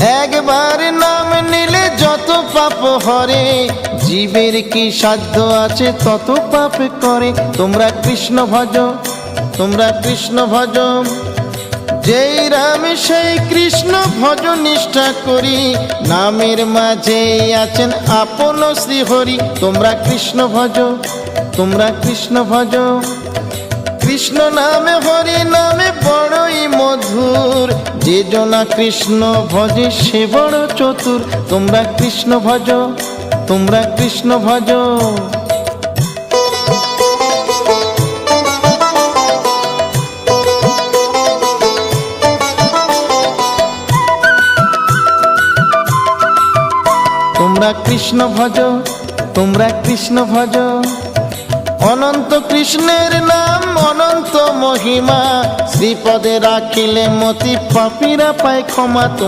একবার নাম নিলে যত পাপ হরে, জীবের কি সাধ্য আছে তত পাপ করে। তোমরা কৃষ্ণ ভজ, তোমরা কৃষ্ণ ভজ, যেই রাম সেই কৃষ্ণ ভজ নিষ্ঠা করি, নামের মাঝে আছেন আপন শ্রীহরি। তোমরা কৃষ্ণ ভজ, তোমরা কৃষ্ণ ভজ, কৃষ্ণ নামে হরি নামে বড়ই মধুর, যে জনা কৃষ্ণ ভজে সে বড় চতুর। তোমরা কৃষ্ণ ভজ, তোমরা কৃষ্ণ ভজ। তোমরা কৃষ্ণ ভজ, তোমরা কৃষ্ণ ভজ। অনন্ত কৃষ্ণের নাম অনন্ত মহিমা, শ্রীপদে রাখিলে মতি পাপীরা পায় ক্ষমা।